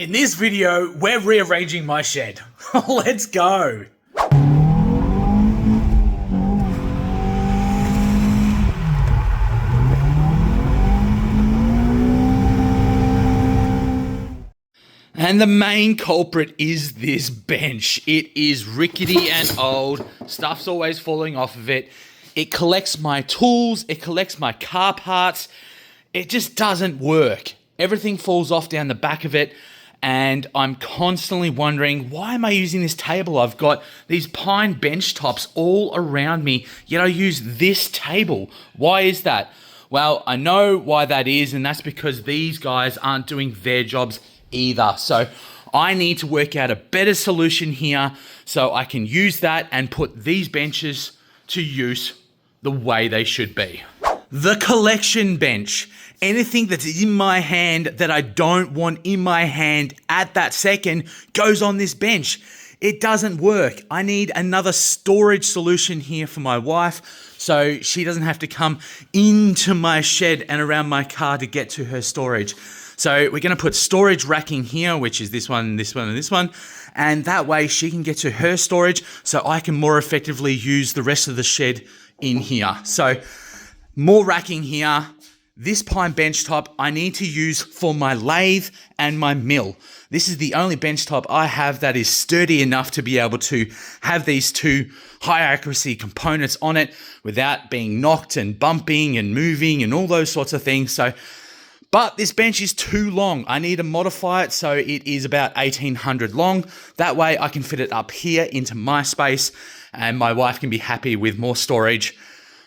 In this video, we're rearranging my shed. Let's go. And the main culprit is this bench. It is rickety and old. Stuff's always falling off of it. It collects my tools. It collects my car parts. It just doesn't work. Everything falls off down the back of it. And I'm constantly wondering, why am I using this table? I've got these pine bench tops all around me, yet I use this table. Why is that? Well, I know why that is, and that's because these guys aren't doing their jobs either. So I need to work out a better solution here so I can use that and put these benches to use the way they should be. The collection bench. Anything that's in my hand that I don't want in my hand at that second goes on this bench. It doesn't work. I need another storage solution here for my wife so she doesn't have to come into my shed and around my car to get to her storage. So we're going to put storage racking here, which is this one, this one, and this one. And that way she can get to her storage so I can more effectively use the rest of the shed in here. So more racking here. This pine bench top I need to use for my lathe and my mill. This is the only bench top I have that is sturdy enough to be able to have these two high accuracy components on it without being knocked and bumping and moving and all those sorts of things. But this bench is too long. I need to modify it so it is about 1800 long. That way I can fit it up here into my space and my wife can be happy with more storage,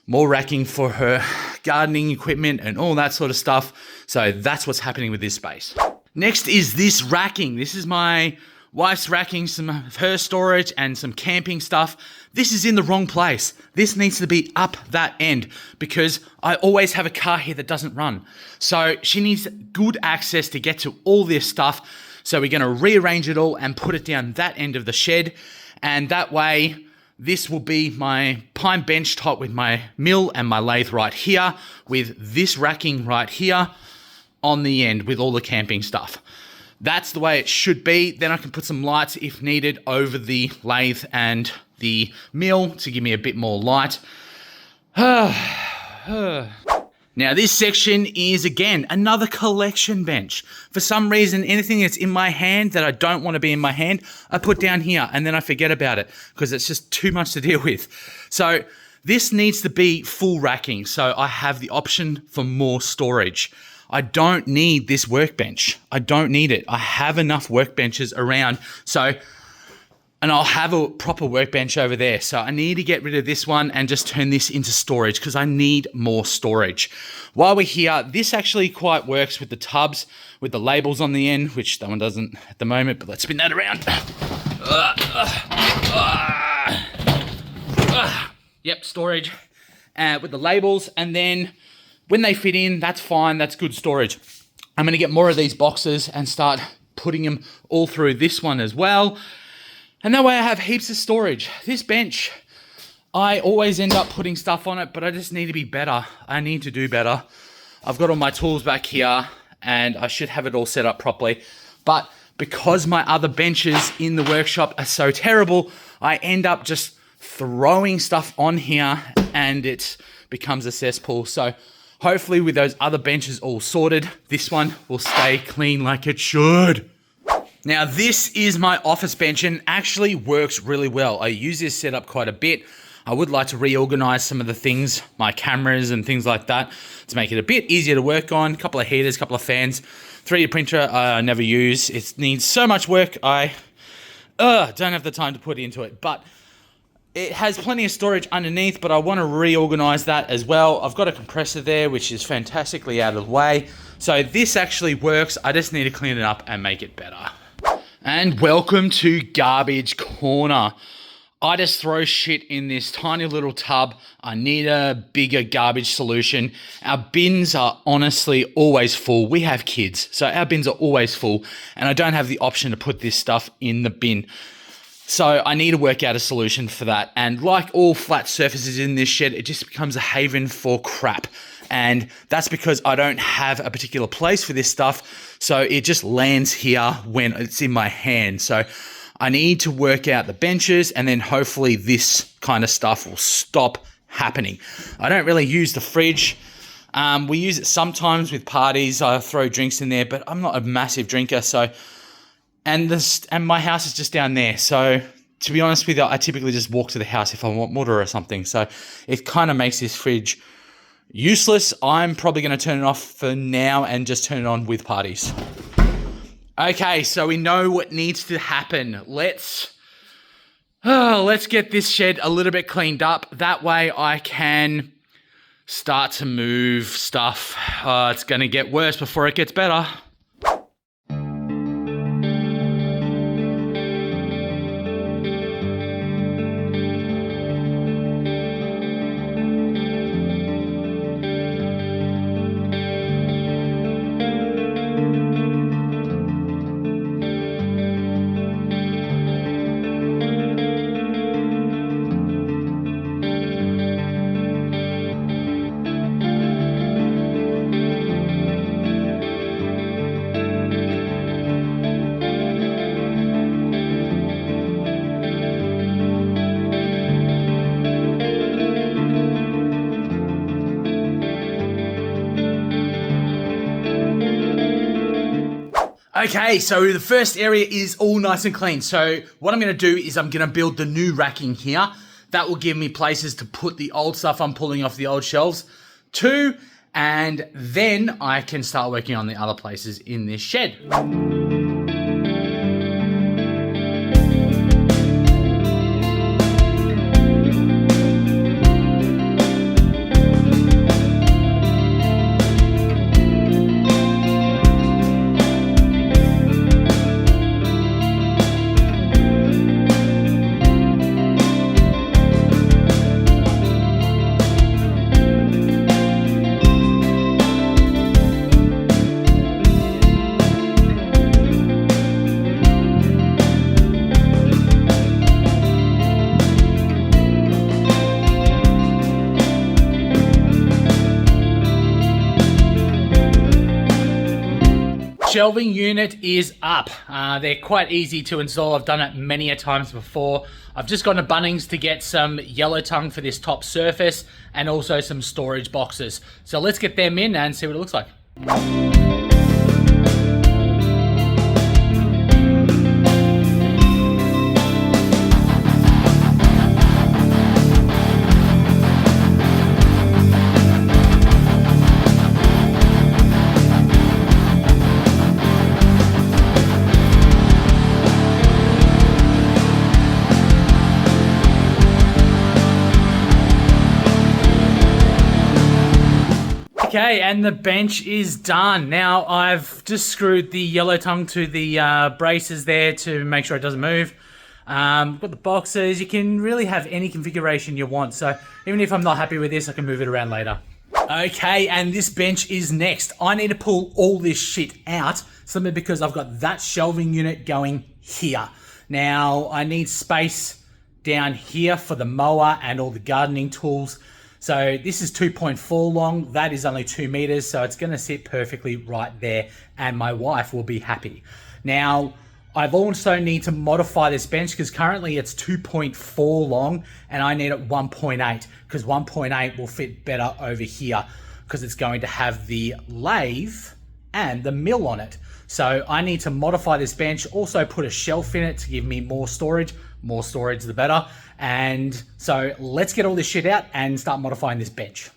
more racking for her gardening equipment and all that sort of stuff. So that's what's happening with this space. Next is this racking. This is my wife's racking, some of her storage and some camping stuff. This is in the wrong place. This needs to be up that end because I always have a car here that doesn't run. So she needs good access to get to all this stuff. So we're going to rearrange it all and put it down that end of the shed. And that way, this will be my pine bench top with my mill and my lathe right here, with this racking right here on the end with all the camping stuff. That's the way it should be. Then I can put some lights if needed over the lathe and the mill to give me a bit more light. Now this section is again another collection bench. For some reason, anything that's in my hand that I don't want to be in my hand, I put down here and then I forget about it because it's just too much to deal with. So this needs to be full racking. So I have the option for more storage. I don't need this workbench. I don't need it. I have enough workbenches around. And I'll have a proper workbench over there. So I need to get rid of this one and just turn this into storage because I need more storage. While we're here, this actually quite works with the tubs, with the labels on the end, which that one doesn't at the moment, but let's spin that around. Yep, storage with the labels. And then when they fit in, that's fine. That's good storage. I'm going to get more of these boxes and start putting them all through this one as well. And that way I have heaps of storage. This bench, I always end up putting stuff on it, but I just need to be better. I need to do better. I've got all my tools back here and I should have it all set up properly. But because my other benches in the workshop are so terrible, I end up just throwing stuff on here and it becomes a cesspool. So hopefully with those other benches all sorted, this one will stay clean like it should. Now this is my office bench and actually works really well. I use this setup quite a bit. I would like to reorganize some of the things, my cameras and things like that, to make it a bit easier to work on. A couple of heaters, a couple of fans. 3D printer I never use. It needs so much work. I don't have the time to put into it. But it has plenty of storage underneath, but I want to reorganize that as well. I've got a compressor there, which is fantastically out of the way. So this actually works. I just need to clean it up and make it better. And welcome to Garbage Corner. I just throw shit in this tiny little tub. I need a bigger garbage solution. Our bins are honestly always full. We have kids, so our bins are always full, and I don't have the option to put this stuff in the bin. So I need to work out a solution for that. And like all flat surfaces in this shed, it just becomes a haven for crap. and that's because I don't have a particular place for this stuff, so it just lands here when it's in my hand. So I need to work out the benches, and then hopefully this kind of stuff will stop happening. I don't really use the fridge. We use it sometimes with parties. I throw drinks in there, but I'm not a massive drinker. So, and my house is just down there. So to be honest with you, I typically just walk to the house if I want water or something. So it kind of makes this fridge useless. I'm probably going to turn it off for now and just turn it on with parties. Okay, so we know what needs to happen. Let's get this shed a little bit cleaned up. That way I can start to move stuff. It's going to get worse before it gets better. Okay, so the first area is all nice and clean. So what I'm going to do is I'm going to build the new racking here. That will give me places to put the old stuff I'm pulling off the old shelves to, and then I can start working on the other places in this shed. Shelving unit is up. They're quite easy to install. I've done it many a times before. I've just gone to Bunnings to get some yellow tongue for this top surface and also some storage boxes. So let's get them in and see what it looks like. Okay, and the bench is done. Now I've just screwed the yellow tongue to the braces there to make sure it doesn't move. Got the boxes. You can really have any configuration you want. So even if I'm not happy with this, I can move it around later. Okay, and this bench is next. I need to pull all this shit out simply because I've got that shelving unit going here. Now I need space down here for the mower and all the gardening tools. So this is 2.4 long, that is only 2 meters, so it's gonna sit perfectly right there and my wife will be happy. Now, I've also need to modify this bench because currently it's 2.4 long and I need it 1.8 because 1.8 will fit better over here because it's going to have the lathe and the mill on it. So I need to modify this bench, also put a shelf in it to give me more storage the better. And so let's get all this shit out and start modifying this bench.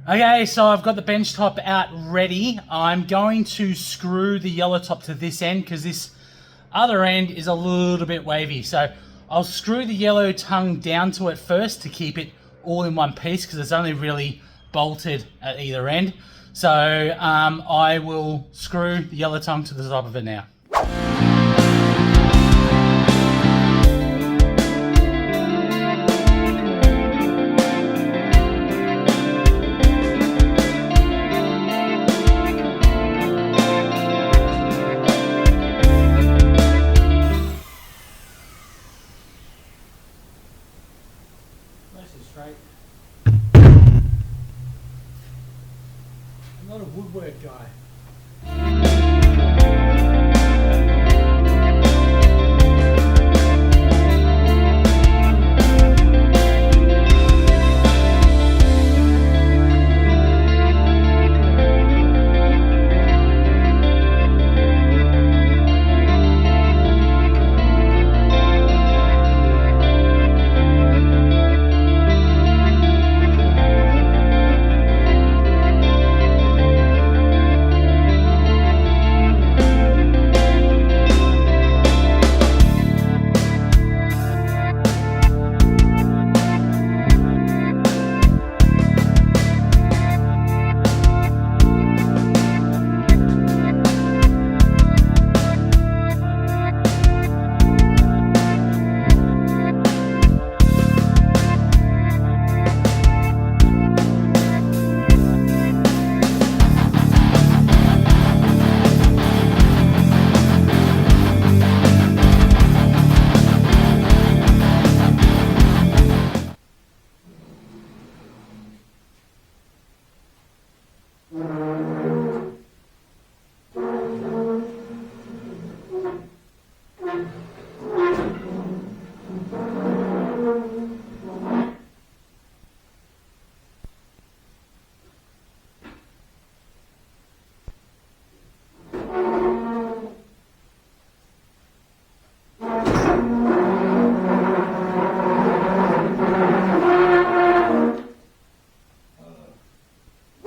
Okay, so I've got the bench top out ready. I'm going to screw the yellow top to this end because this other end is a little bit wavy. So I'll screw the yellow tongue down to it first to keep it all in one piece because it's only really bolted at either end. So I will screw the yellow tongue to the top of it now. Nice and straight. I'm not a woodwork guy.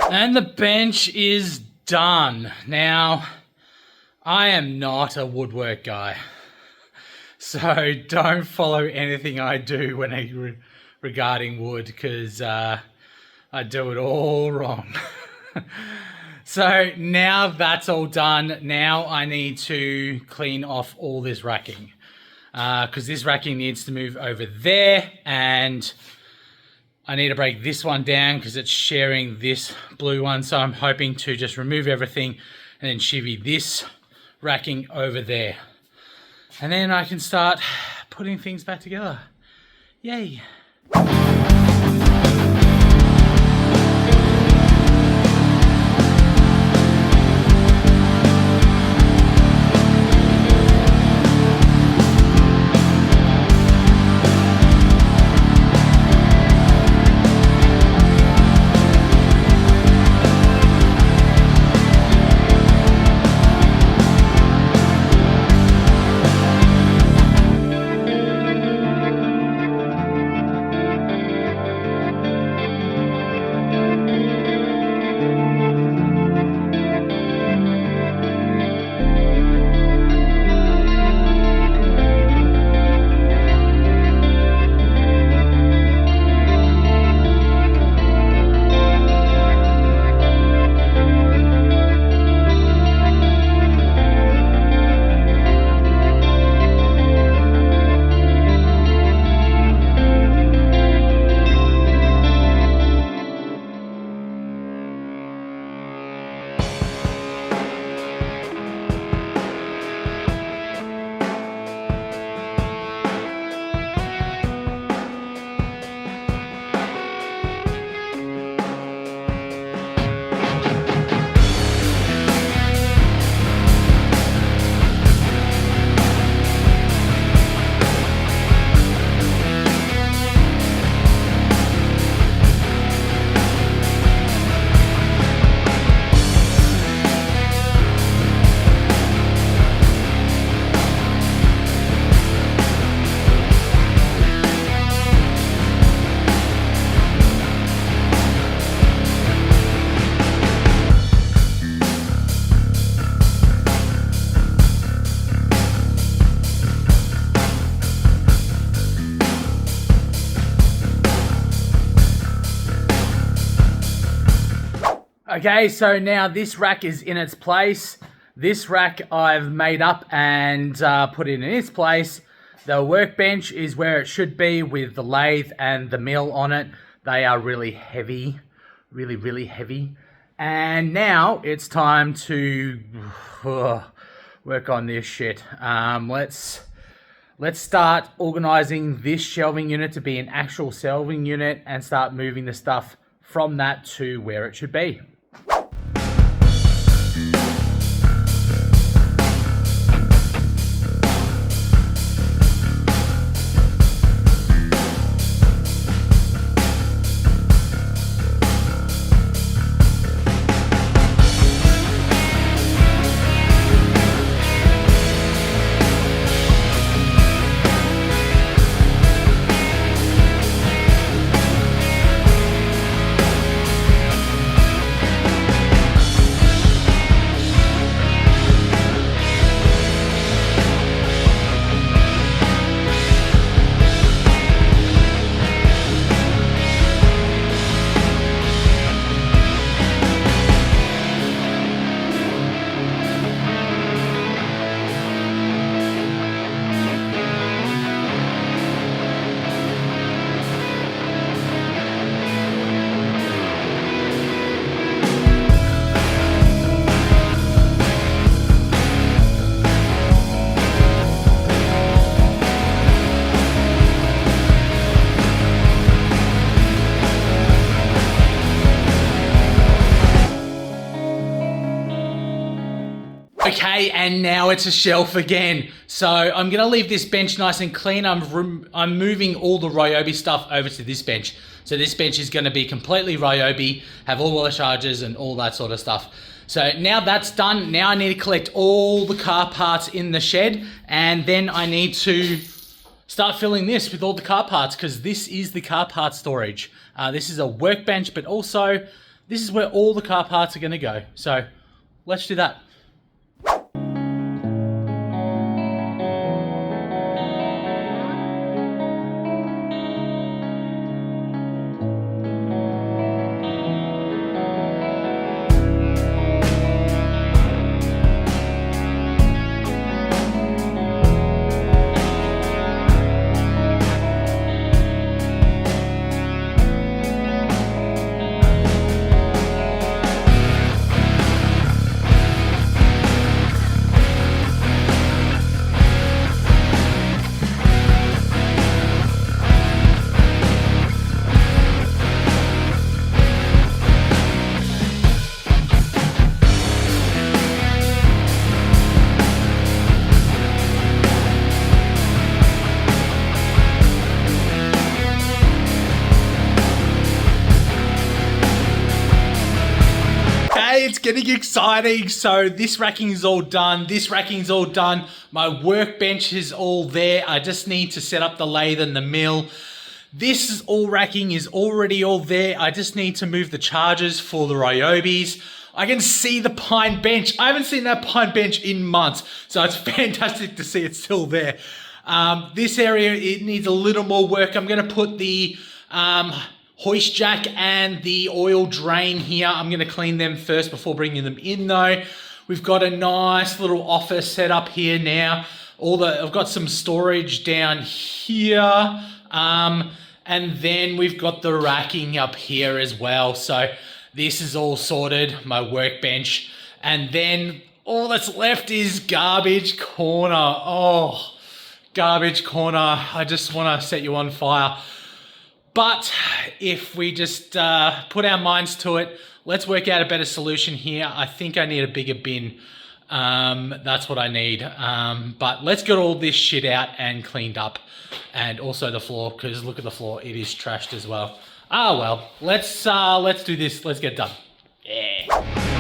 And the bench is done. Now, I am not a woodwork guy, so don't follow anything I do when regarding wood, because I do it all wrong. So now that's all done. Now I need to clean off all this racking, because this racking needs to move over there, and I need to break this one down because it's sharing this blue one. So I'm hoping to just remove everything and then chivvy this racking over there. And then I can start putting things back together. Yay. Okay, so now this rack is in its place. This rack I've made up and put in its place. The workbench is where it should be with the lathe and the mill on it. They are really heavy, really heavy. And now it's time to work on this shit. Let's start organizing this shelving unit to be an actual shelving unit and start moving the stuff from that to where it should be. Okay, and now it's a shelf again. So I'm gonna leave this bench nice and clean. I'm moving all the Ryobi stuff over to this bench. So this bench is gonna be completely Ryobi, have all the chargers and all that sort of stuff. So now that's done, now I need to collect all the car parts in the shed, and then I need to start filling this with all the car parts, because this is the car part storage. This is a workbench, but also this is where all the car parts are gonna go. So let's do that. It's getting exciting. So this racking is all done. This racking is all done. My workbench is all there. I just need to set up the lathe and the mill. This is all racking is already all there. I just need to move the chargers for the Ryobis. I can see the pine bench. I haven't seen that pine bench in months. So it's fantastic to see it's still there. This area, it needs a little more work. I'm going to put the hoist jack and the oil drain here. I'm going to clean them first before bringing them in though. We've got a nice little office set up here now. I've got some storage down here. And then we've got the racking up here as well. So this is all sorted, my workbench. And then all that's left is garbage corner. Oh, garbage corner. I just want to set you on fire. But if we just put our minds to it, let's work out a better solution here. I think I need a bigger bin. That's what I need. But let's get all this shit out and cleaned up. And also the floor, because look at the floor. It is trashed as well. Ah, well, let's do this. Let's get done. Yeah.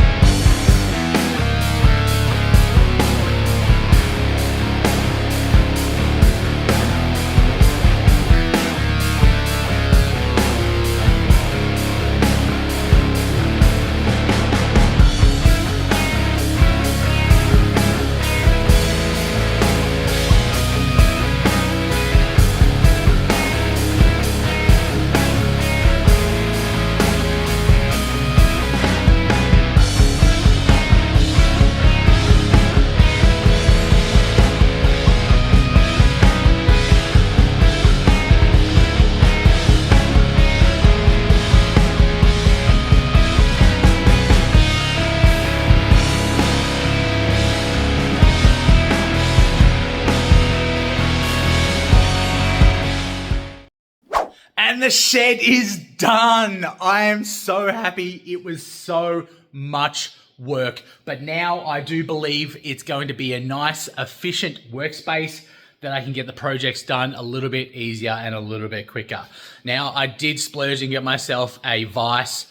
And the shed is done. I am so happy. It was so much work, but now I do believe it's going to be a nice, efficient workspace that I can get the projects done a little bit easier and a little bit quicker. Now, I did splurge and get myself a vise.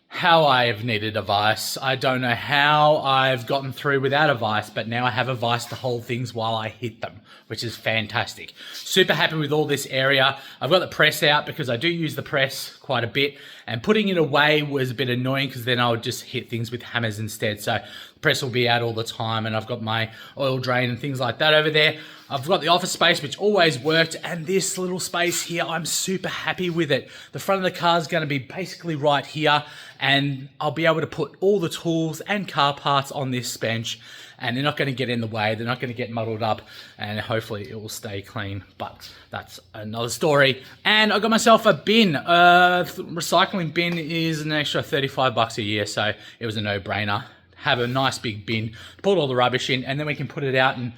How I have needed a vise. I don't know how I've gotten through without a vise, but now I have a vise to hold things while I hit them, which is fantastic. Super happy with all this area. I've got the press out because I do use the press quite a bit, and putting it away was a bit annoying because then I would just hit things with hammers instead. So the press will be out all the time, and I've got my oil drain and things like that over there. I've got the office space, which always worked, and this little space here, I'm super happy with it. The front of the car is going to be basically right here, and I'll be able to put all the tools and car parts on this bench, and they're not going to get in the way, they're not going to get muddled up, and hopefully it will stay clean, but that's another story. And I got myself a bin. Recycling bin is an extra 35 bucks a year, so it was a no-brainer. Have a nice big bin, put all the rubbish in, and then we can put it out and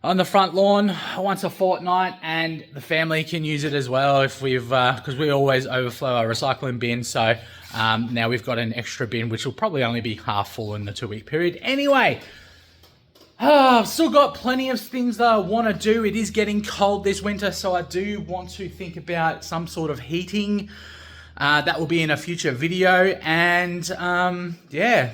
on the front lawn once a fortnight, and the family can use it as well if we've, because we always overflow our recycling bin. So now we've got an extra bin, which will probably only be half full in the 2-week period. Anyway, I've still got plenty of things that I want to do. It is getting cold this winter, so I do want to think about some sort of heating. That will be in a future video, and yeah,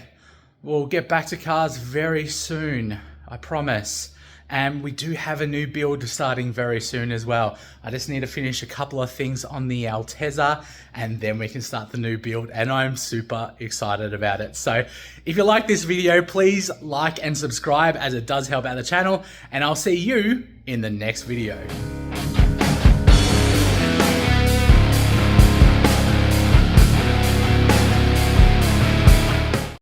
we'll get back to cars very soon, I promise. And we do have a new build starting very soon as well. I just need to finish a couple of things on the Altezza, and then we can start the new build, and I'm super excited about it. So if you like this video, please like and subscribe, as it does help out the channel, and I'll see you in the next video.